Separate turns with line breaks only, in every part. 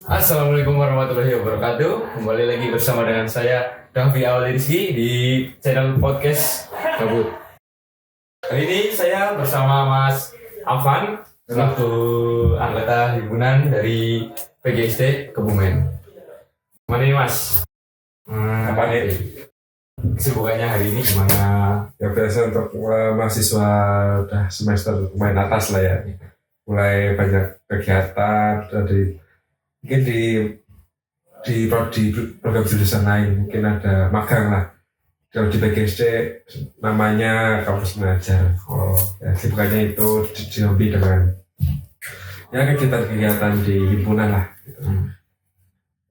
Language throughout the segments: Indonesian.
Assalamualaikum warahmatullahi wabarakatuh. Kembali lagi bersama dengan saya Davi Awaliriski di channel podcast Gabut. Kali ini saya bersama Mas Afan, selaku anggota himpunan dari PGSD Kebumen. Gimana nih Mas?
Apa nih?
Kesibukannya hari ini gimana?
Ya biasa untuk mahasiswa udah semester lumayan atas lah ya. Mulai banyak kegiatan dari mungkin di program jurusan lain, mungkin ada magang lah. Kalau di PGSD namanya kampus mengajar. Ya, sibukannya itu dihobi dengan ya kegiatan-kegiatan di himpunan lah. Gitu.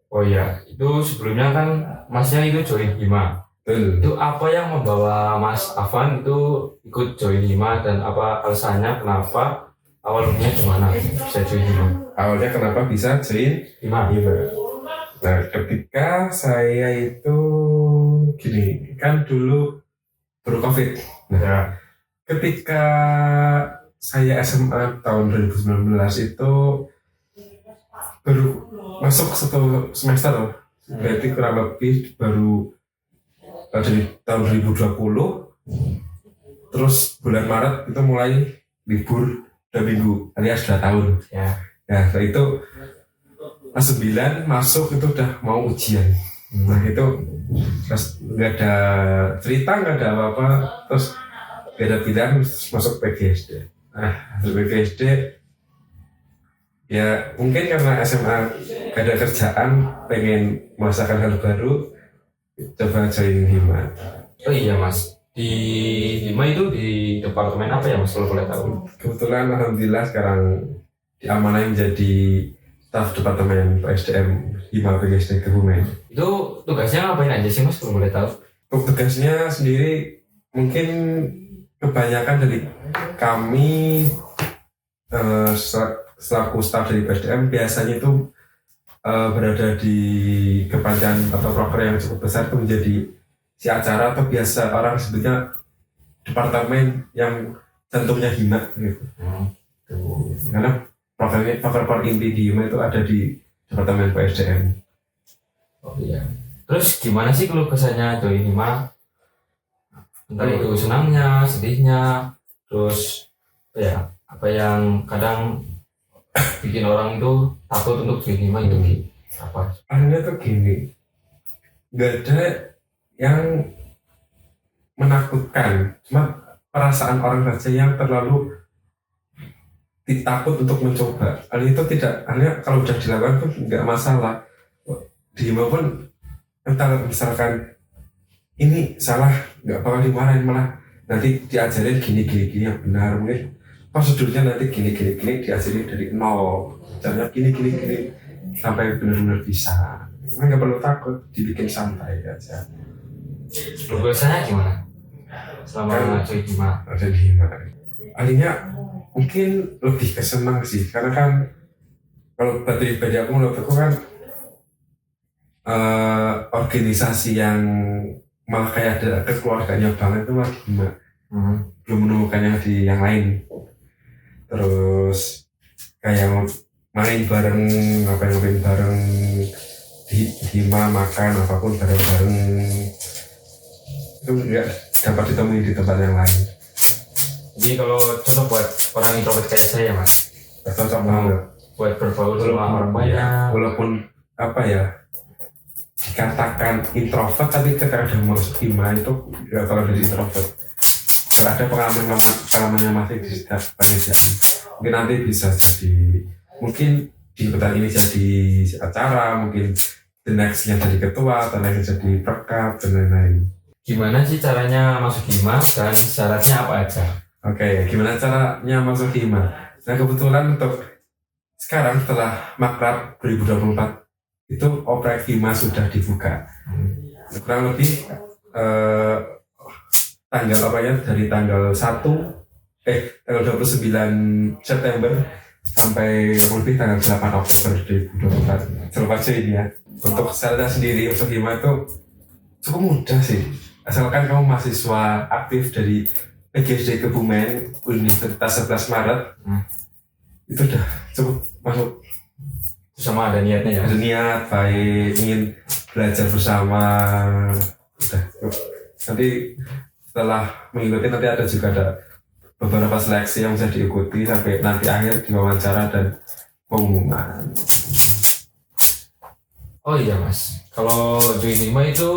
Oh iya, itu sebelumnya kan Masnya itu join Hima.
Betul.
Itu apa yang membawa Mas Afan itu ikut join Hima dan apa alasannya kenapa awalnya gimana bisa join Hima?
Awalnya kenapa bisa join
Hima?
Nah, ketika saya itu gini, kan dulu baru COVID. Nah, ketika saya SMA tahun 2019 itu baru masuk satu semester, berarti kurang lebih baru dari tahun 2020. Terus bulan Maret itu mulai libur 2 minggu alias 2 tahun.
Ya.
Nah, setelah itu kelas 9 masuk itu udah mau ujian. Nah itu terus nggak ada cerita, nggak ada apa-apa, terus nggak ada pilihan masuk PGSD. Nah PGSD ya mungkin karena SMA gak ada kerjaan, pengen merasakan hal baru, coba join Hima.
Oh iya Mas, di Hima itu di departemen apa ya Mas kalau boleh tahu?
Kebetulan alhamdulillah sekarang diamanahi menjadi staf departemen PSDM Hima PGSD Kebumen.
Itu tugasnya ngapain aja sih Mas kalau boleh tahu?
Untuk tugasnya sendiri mungkin kebanyakan dari kami selaku staf dari PSDM biasanya itu berada di kepanitiaan atau proker yang cukup besar, itu menjadi si acara atau biasa orang sebutnya departemen yang jantungnya Hima gitu. Karena proker inti di Hima itu ada di departemen PSDM.
Oh iya. Terus gimana sih kalau kesannya join Hima? Entah itu senangnya, sedihnya, terus apa yang kadang bikin orang itu takut untuk join Hima itu apa?
Akhirnya tuh gini, nggak ada yang menakutkan, cuma perasaan orang saja yang terlalu takut untuk mencoba. Hal itu tidak, hanya kalau sudah dilakukan pun nggak masalah. Di Hima pun entah misalkan ini salah, nggak bakal dimarahin, malah nanti diajarin gini yang benar, mungkin prosedurnya nanti gini diajarin dari nol, caranya gini sampai benar-benar bisa. Nggak perlu takut, dibikin santai aja.
Progresnya gimana? Selama join Hima?
Ada di Hima. Akhirnya mungkin lebih kesenang sih, karena kan kalau pribadi aku, menurut aku kan organisasi yang malah kayak ada kekeluarganya banget itu malah di Hima. Belum menemukannya di yang lain. Terus kayak main bareng, ngapain bareng di Hima, makan apapun bareng-bareng, itu nggak dapat ditemui di tempat yang lain.
Jadi kalau contoh buat orang introvert kayak saya Mas,
Cocok banget
buat berbaur sama orang banyak.
Walaupun apa ya, dikatakan introvert, tapi ketika ada masuk Hima itu nggak kalau dari introvert. Kalau ada pengalamannya masih di setiap panitiaan, mungkin nanti bisa jadi, mungkin di petang ini jadi acara, mungkin the next-nya jadi ketua, the next jadi perkap dan lain-lain.
Gimana sih caranya masuk Hima dan syaratnya apa aja?
Oke, gimana caranya masuk Hima? Nah kebetulan untuk sekarang setelah Makrab 2024 itu oprek Hima sudah dibuka. Kurang lebih tanggal apa ya, dari tanggal 29 September sampai lebih tanggal 8 Oktober 2024. Selamat ini ya. Untuk syaratnya sendiri untuk Hima itu cukup mudah sih, asalkan kamu mahasiswa aktif dari PGSD Kebumen Universitas 11 Maret, itu udah cukup masuk
sama ada niatnya ya.
Ada niat baik, ingin belajar bersama. Udah. Nanti setelah mengikuti nanti ada juga beberapa seleksi yang bisa diikuti sampai nanti akhir diwawancara dan pengumuman.
Oh iya Mas, kalau join hima itu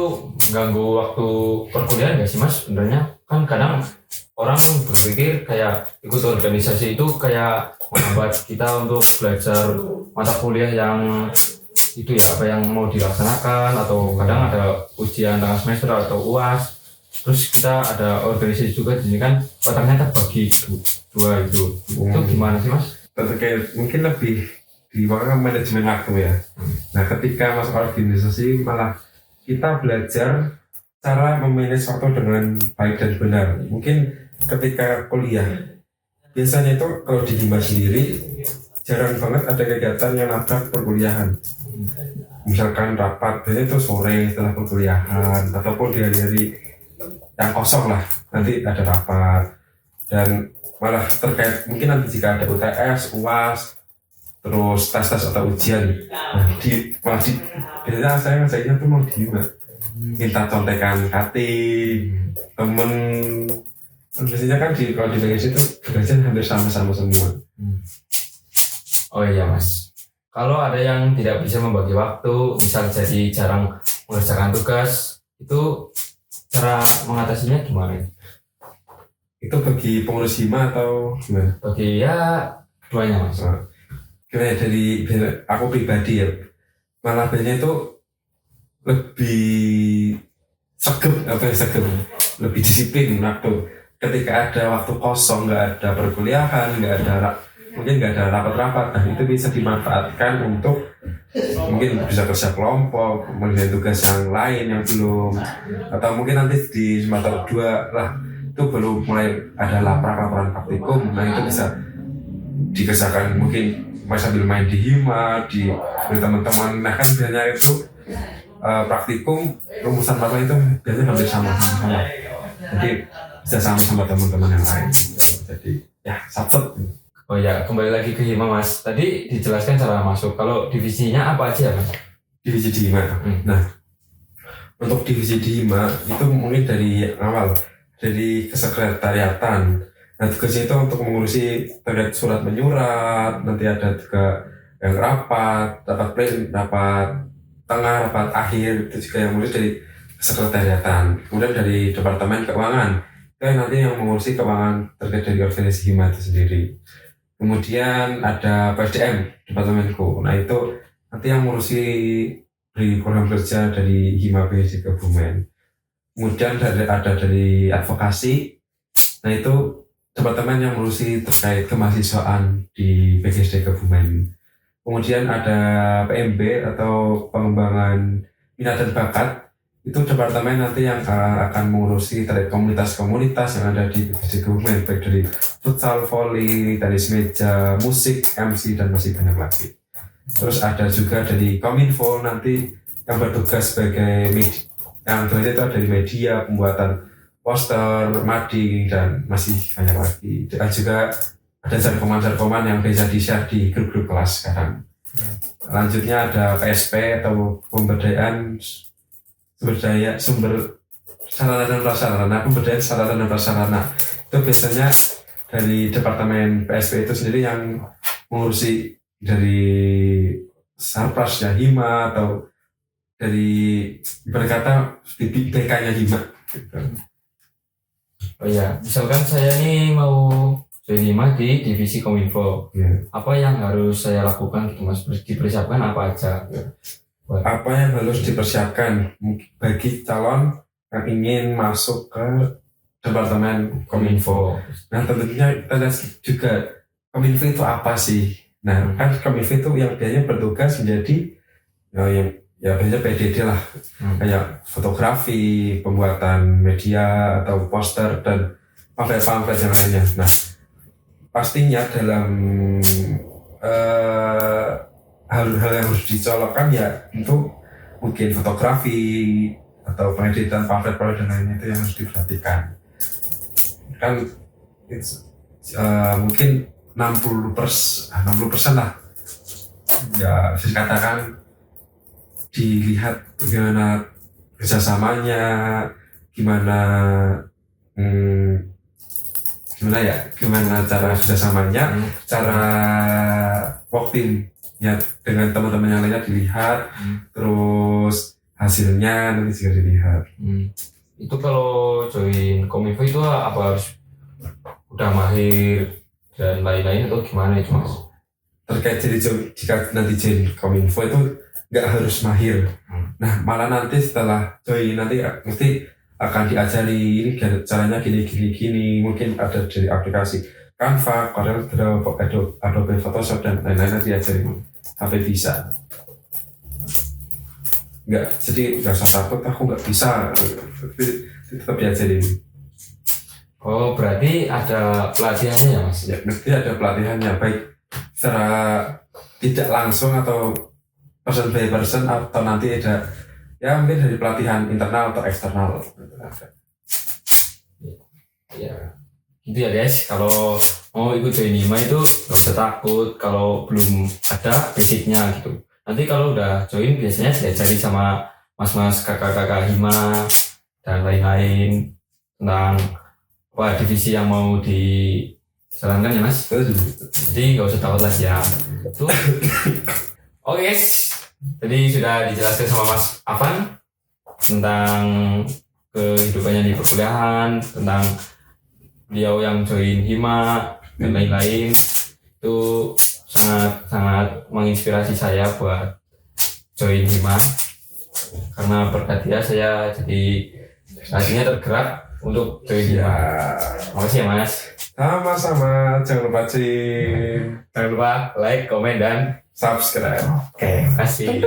ganggu waktu perkuliahan nggak sih Mas? Sebenarnya kan kadang orang berpikir kayak ikut organisasi itu kayak menghambat kita untuk belajar mata kuliah yang itu ya, apa yang mau dilaksanakan, atau kadang ada ujian tengah semester atau UAS. Terus kita ada organisasi juga, jadi kan ternyata bagi dua itu. Itu gimana sih Mas?
Terkait mungkin lebih di manajemen waktu ya. Nah ketika masuk organisasi malah kita belajar cara memanage waktu dengan baik dan benar. Mungkin ketika kuliah biasanya itu kalau di hima sendiri jarang banget ada kegiatan yang nabrak perkuliahan. Misalkan rapat biasanya itu sore setelah perkuliahan ataupun di hari-hari yang kosong lah nanti ada rapat. Dan malah terkait mungkin nanti jika ada UTS, UAS, terus tes-tes atau ujian, nah biasanya saya tuh mau minta contekan cutting temen. Biasanya kan kalau di BGS itu tugasnya hampir sama-sama semua.
Oh iya Mas, kalau ada yang tidak bisa membagi waktu, misal jadi jarang mengerjakan tugas, itu cara mengatasinya gimana?
Itu bagi pengurus hima atau gimana?
Bagi ya keduanya Mas.
Kira dari aku pribadi ya, malah biasanya itu lebih segep, lebih disiplin waktu. Ketika ada waktu kosong, nggak ada perkuliahan, mungkin nggak ada rapat-rapat, nah itu bisa dimanfaatkan untuk mungkin bisa kerja kelompok, mengerjakan tugas yang lain yang belum, atau mungkin nanti di semester 2 lah itu belum mulai ada laporan praktikum, nah itu bisa dikerjakan mungkin sambil main di hima, di teman-teman. Nah kan biasanya itu praktikum rumusan materi itu biasanya hampir sama, jadi bisa sama teman-teman yang lain. Jadi ya sapet.
Oh ya, kembali lagi ke hima Mas. Tadi dijelaskan cara masuk. Kalau divisinya apa aja Mas?
Divisi di hima. Nah, untuk divisi di hima itu mungkin dari awal, dari kesekretariatan. Nah, tugasnya itu untuk mengurusi terkait surat menyurat, nanti ada juga yang rapat tengah, rapat akhir, itu juga yang mengurus dari kesekretariatan. Kemudian dari departemen keuangan, itu nanti yang mengurusi keuangan terkait dari organisasi hima itu sendiri. Kemudian ada PSDM, departemenku. Nah itu nanti yang mengurusi dari program kerja dari hima BSD Kebumen. Kemudian ada dari advokasi. Nah itu departemen yang mengurusi terkait kemahasiswaan di BSD Kebumen. Kemudian ada PMB atau pengembangan minat dan bakat. Itu departemen nanti yang akan mengurusi terkait komunitas-komunitas yang ada di BSD Kebumen, baik dari futsal, volley, tenis meja, musik, MC, dan masih banyak lagi. Terus ada juga dari Kominfo nanti yang bertugas sebagai media, yang itu dari media, pembuatan poster, mading, dan masih banyak lagi. Dan juga ada jargoman yang bisa di-share di grup-grup kelas sekarang. Lanjutnya ada PSP atau pemberdayaan sumber sarana dan prasarana, pemberdayaan sarana dan prasarana. Itu biasanya dari departemen PSP itu sendiri yang mengurusi dari sarpras ya hima, atau dari berkata di BK-nya hima gitu.
Oh iya, misalkan saya nih mau join hima di divisi Kominfo, apa yang harus saya lakukan gitu Mas? Dipersiapkan apa aja?
Apa yang harus dipersiapkan bagi calon yang ingin masuk ke departemen Kominfo? Nah tentunya kita lihat juga Kominfo itu apa sih? Nah kan Kominfo itu yang biasanya bertugas menjadi yang biasanya PDD lah, kayak fotografi, pembuatan media atau poster dan pamflet yang lainnya. Nah pastinya dalam hal-hal yang harus dicolokkan ya untuk mungkin fotografi atau pengeditan pamflet dan lainnya itu yang harus diperhatikan. Kan mungkin 60% lah ya bisa dikatakan dilihat bagaimana kerjasamanya, gimana gimana cara kerjasamanya, cara work team ya dengan teman-teman yang lainnya dilihat, terus hasilnya nanti juga dilihat.
Itu kalau join Kominfo itu apa harus udah mahir dan lain-lain atau gimana itu Mas?
Terkait jika nanti join Kominfo itu nggak harus mahir. Nah malah nanti setelah join nanti mesti akan diajari ini caranya gini, mungkin ada dari aplikasi Canva, Corel Draw, Adobe Photoshop dan lain-lain nanti diajari sampai bisa. Nggak, jadi nggak usah takut aku nggak bisa, tetap diajarin.
Oh berarti ada pelatihannya ya Mas?
Ya mesti ada pelatihannya, baik secara tidak langsung atau person by person atau nanti ada ya mungkin dari pelatihan internal atau eksternal.
Ya gitu ya guys, kalau mau ikut join Hima itu nggak usah takut kalau belum ada basicnya gitu. Nanti kalau udah join biasanya diajari sama mas-mas kakak-kakak Hima dan lain-lain tentang apa divisi yang mau dijalankan ya Mas. Jadi nggak usah takut lagi ya. Tuh. Oke guys, tadi sudah dijelaskan sama Mas Afan tentang kehidupannya di perkuliahan, tentang beliau yang join Hima dan lain-lain. Itu sangat menginspirasi saya buat join Hima karena berkat dia saya jadi hatinya tergerak untuk join Hima. Makasih ya Mas.
Sama-sama, jangan lupa
Jangan lupa like, komen, dan
subscribe.
Oke, makasih.